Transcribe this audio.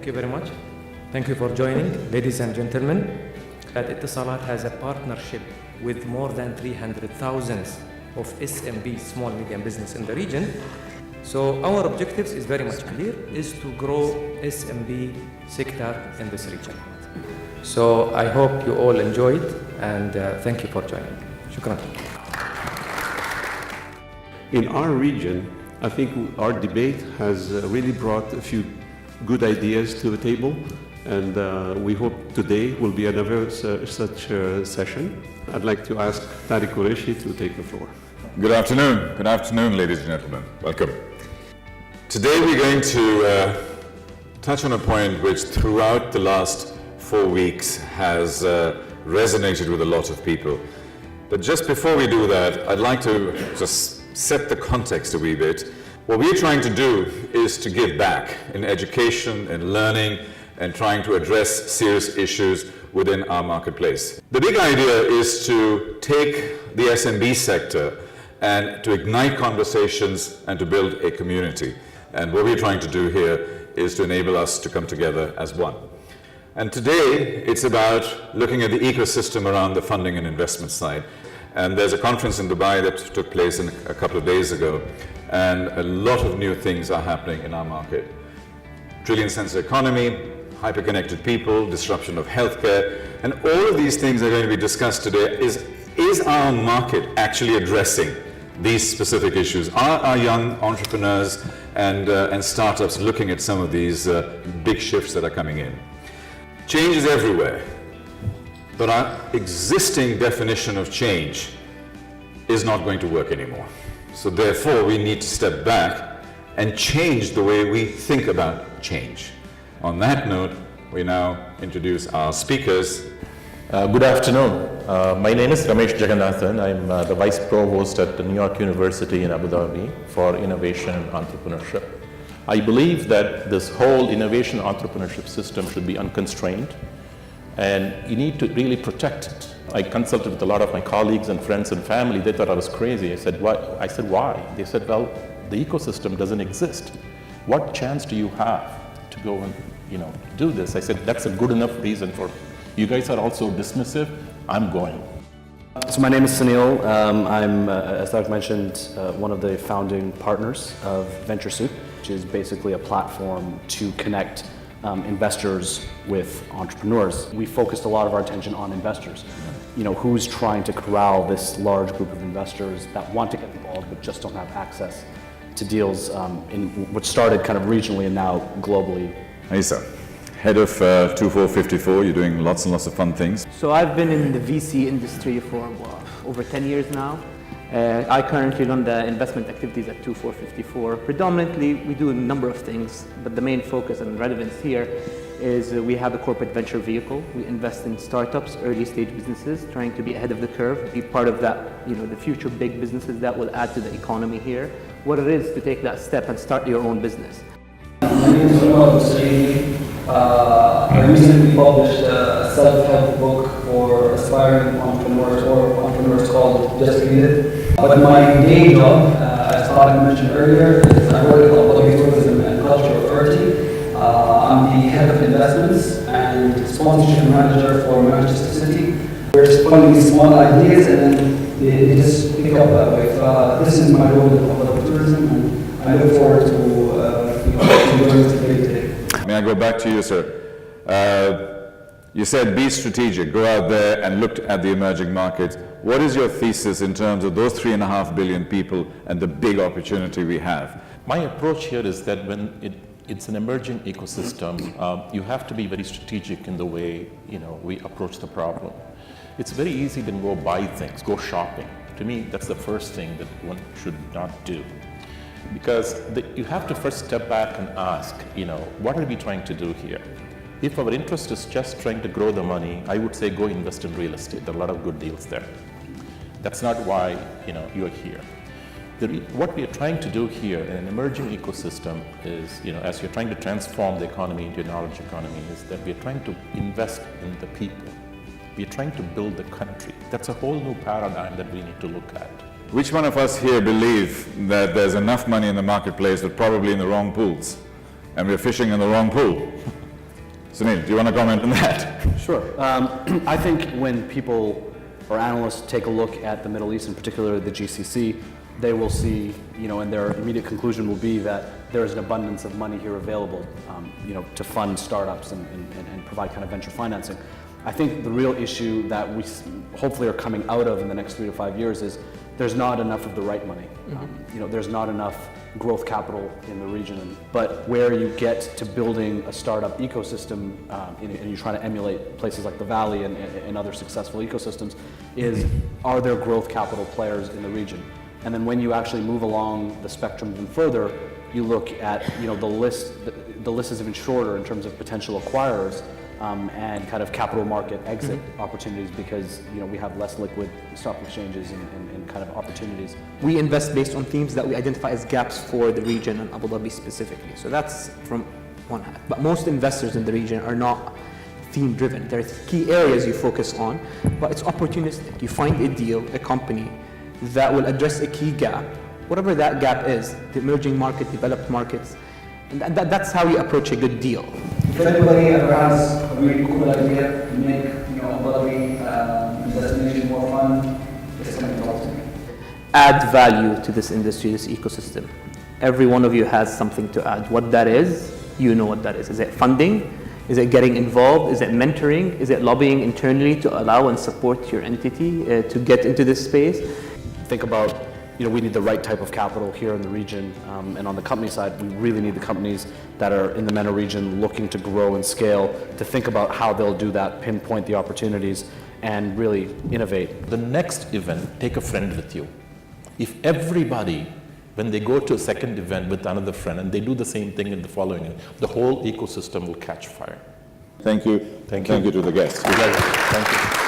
Thank you very much. Thank you for joining, ladies and gentlemen. Etisalat has a partnership with more than 300,000 of SMB, small medium business in the region. So our objectives is very much clear, is to grow SMB sector in this region. So I hope you all enjoyed, and thank you for joining. Shukran. In our region, I think our debate has really brought a few good ideas to the table, and we hope today will be another such session. I'd like to ask Tariq Qureshi to take the floor. Good afternoon, ladies and gentlemen. Welcome. Today we're going to touch on a point which throughout the last 4 weeks has resonated with a lot of people. But just before we do that, I'd like to just set the context a wee bit. What we're trying to do is to give back in education and learning and trying to address serious issues within our marketplace. The big idea is to take the SMB sector and to ignite conversations and to build a community. And what we're trying to do here is to enable us to come together as one. And today, it's about looking at the ecosystem around the funding and investment side. And there's a conference in Dubai that took place a couple of days ago, and a lot of new things are happening in our market. Trillion sensor economy, hyper-connected people, disruption of healthcare, and all of these things are going to be discussed today. Is our market actually addressing these specific issues? Are our young entrepreneurs and startups looking at some of these big shifts that are coming in? Change is everywhere, but our existing definition of change is not going to work anymore. So therefore, we need to step back and change the way we think about change. On that note, we now introduce our speakers. Good afternoon. My name is Ramesh Jagannathan. I'm the Vice Provost at the New York University in Abu Dhabi for Innovation and Entrepreneurship. I believe that this whole innovation entrepreneurship system should be unconstrained, and you need to really protect it. I consulted with a lot of my colleagues and friends and family. They thought I was crazy. I said, why? They said, well, the ecosystem doesn't exist. What chance do you have to go and do this? I said, that's a good enough reason for you guys are also dismissive. I'm going. So my name is Sunil. I'm, as Doug mentioned, one of the founding partners of VentureSoup, which is basically a platform to connect investors with entrepreneurs. We focused a lot of our attention on investors. Who's trying to corral this large group of investors that want to get involved but just don't have access to deals in what started kind of regionally and now globally. Isa, head of 2454, you're doing lots and lots of fun things. So I've been in the VC industry for over 10 years now. I currently run the investment activities at 2454. Predominantly, we do a number of things, but the main focus and relevance here is we have a corporate venture vehicle. We invest in startups, early stage businesses, trying to be ahead of the curve, be part of that, the future big businesses that will add to the economy here. What it is to take that step and start your own business. My name is Omar Husseini. I recently published a self-help book for aspiring entrepreneurs or entrepreneurs called Just Read It. But my day job, as Tariq mentioned earlier, is I work in Abu Tourism and Culture Authority. I'm the head of investments and sponsorship manager for Manchester City. We're funding small ideas and then they just pick up with this is my role in Abu Tourism, and I look forward to joining this debate today. May I go back to you, sir? You said be strategic, go out there and look at the emerging markets. What is your thesis in terms of those 3.5 billion people and the big opportunity we have? My approach here is that when it's an emerging ecosystem, you have to be very strategic in the way we approach the problem. It's very easy to go buy things, go shopping. To me, that's the first thing that one should not do. Because you have to first step back and ask, what are we trying to do here? If our interest is just trying to grow the money, I would say go invest in real estate. There are a lot of good deals there. That's not why you're here. What we are trying to do here in an emerging ecosystem is, as you're trying to transform the economy into a knowledge economy, is that we are trying to invest in the people. We are trying to build the country. That's a whole new paradigm that we need to look at. Which one of us here believe that there's enough money in the marketplace but probably in the wrong pools, and we're fishing in the wrong pool? Sunil, do you want to comment on that? Sure. I think when people or analysts take a look at the Middle East, in particular the GCC, they will see, and their immediate conclusion will be that there is an abundance of money here available, to fund startups and provide kind of venture financing. I think the real issue that we hopefully are coming out of in the next 3 to 5 years is there's not enough of the right money. There's not enough growth capital in the region. But where you get to building a startup ecosystem, and you're trying to emulate places like the Valley and other successful ecosystems, is are there growth capital players in the region? And then when you actually move along the spectrum even further, you look at the list is even shorter in terms of potential acquirers. And kind of capital market exit opportunities, because we have less liquid stock exchanges and kind of opportunities. We invest based on themes that we identify as gaps for the region and Abu Dhabi specifically. So that's from one hand. But most investors in the region are not theme driven. There are key areas you focus on, but it's opportunistic. You find a deal, a company that will address a key gap, whatever that gap is, the emerging market, developed markets, and that's how you approach a good deal. If anybody ever has a really cool idea to make, Abu Dhabi destination more fun, it's going to talk to me. Add value to this industry, this ecosystem. Every one of you has something to add. What that is, you know what that is. Is it funding? Is it getting involved? Is it mentoring? Is it lobbying internally to allow and support your entity to get into this space? Think about, we need the right type of capital here in the region, and on the company side, we really need the companies that are in the MENA region looking to grow and scale to think about how they'll do that, pinpoint the opportunities, and really innovate. The next event, take a friend with you. If everybody, when they go to a second event with another friend and they do the same thing in the following, the whole ecosystem will catch fire. Thank you. Thank you. Thank you to the guests. Thank you.